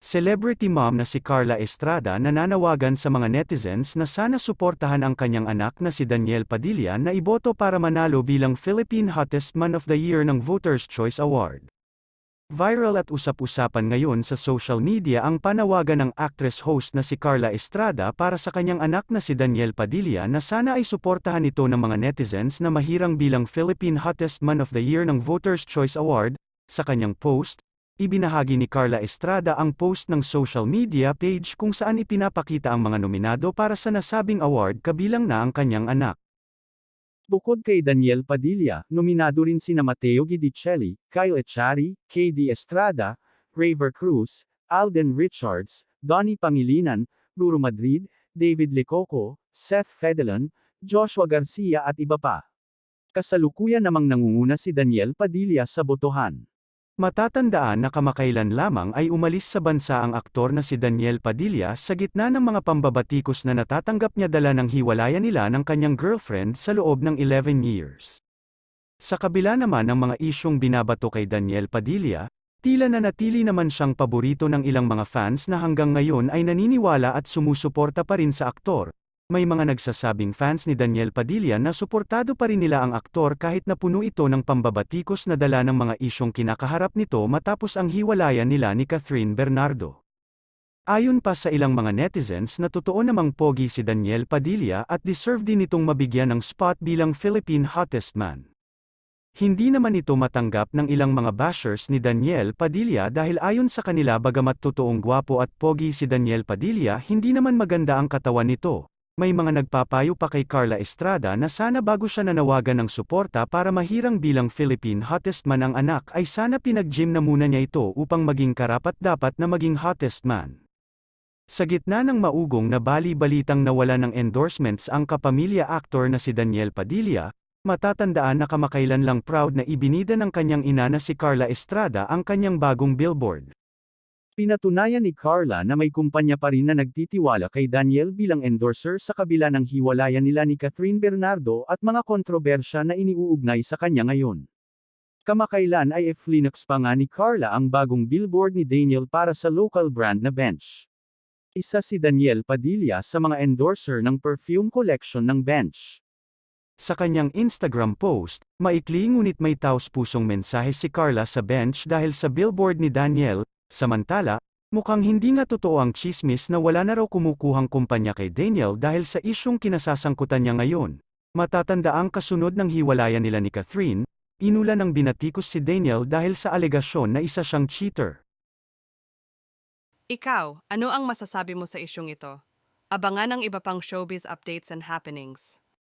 Celebrity mom na si Carla Estrada nananawagan sa mga netizens na sana suportahan ang kanyang anak na si Daniel Padilla na iboto para manalo bilang Philippine Hottest Man of the Year ng Voters' Choice Award. Viral at usap-usapan ngayon sa social media ang panawagan ng actress-host na si Carla Estrada para sa kanyang anak na si Daniel Padilla na sana ay suportahan ito ng mga netizens na mahirang bilang Philippine Hottest Man of the Year ng Voters' Choice Award. Sa kanyang post, ibinahagi ni Carla Estrada ang post ng social media page kung saan ipinapakita ang mga nominado para sa nasabing award kabilang na ang kanyang anak. Bukod kay Daniel Padilla, nominado rin sina Mateo Guidicelli, Kyle Echari, KD Estrada, Raver Cruz, Alden Richards, Donnie Pangilinan, Ruru Madrid, David Lecoco, Seth Fedelan, Joshua Garcia at iba pa. Kasalukuyan namang nangunguna si Daniel Padilla sa botohan. Matatandaan na kamakailan lamang ay umalis sa bansa ang aktor na si Daniel Padilla sa gitna ng mga pambabatikos na natatanggap niya dala ng hiwalayan nila ng kanyang girlfriend sa loob ng 11 years. Sa kabila naman ng mga isyong binabato kay Daniel Padilla, tila nanatili naman siyang paborito ng ilang mga fans na hanggang ngayon ay naniniwala at sumusuporta pa rin sa aktor. May mga nagsasabing fans ni Daniel Padilla na suportado pa rin nila ang aktor kahit na puno ito ng pambabatikos na dala ng mga isyong kinakaharap nito matapos ang hiwalayan nila ni Catherine Bernardo. Ayon pa sa ilang mga netizens na totoo namang pogi si Daniel Padilla at deserve din itong mabigyan ng spot bilang Philippine Hottest Man. Hindi naman ito matanggap ng ilang mga bashers ni Daniel Padilla dahil ayon sa kanila bagamat totoong gwapo at pogi si Daniel Padilla hindi naman maganda ang katawan nito. May mga nagpapayo pa kay Carla Estrada na sana bago siya nanawagan ng suporta para mahirang bilang Philippine Hottest Man ang anak ay sana pinag-gym na muna niya ito upang maging karapat-dapat na maging Hottest Man. Sa gitna ng maugong na bali-balitang nawala ng endorsements ang kapamilya actor na si Daniel Padilla, matatandaan na kamakailan lang proud na ibinida ng kanyang ina na si Carla Estrada ang kanyang bagong billboard. Pinatunayan ni Carla na may kumpanya pa rin na nagtitiwala kay Daniel bilang endorser sa kabila ng hiwalayan nila ni Catherine Bernardo at mga kontrobersya na iniuugnay sa kanya ngayon. Kamakailan ay i-flinox pa nga ni Carla ang bagong billboard ni Daniel para sa local brand na Bench. Isa si Daniel Padilla sa mga endorser ng perfume collection ng Bench. Sa kanyang Instagram post, maikli ngunit may taos-pusong mensahe si Carla sa Bench dahil sa billboard ni Daniel. Samantala, mukhang hindi nga totoo ang tsismis na wala na raw kumukuhang kumpanya kay Daniel dahil sa isyong kinasasangkutan niya ngayon. Matatanda ang kasunod ng hiwalayan nila ni Catherine, inulan ng binatikos si Daniel dahil sa alegasyon na isa siyang cheater. Ikaw, ano ang masasabi mo sa isyong ito? Abangan ang iba pang showbiz updates and happenings.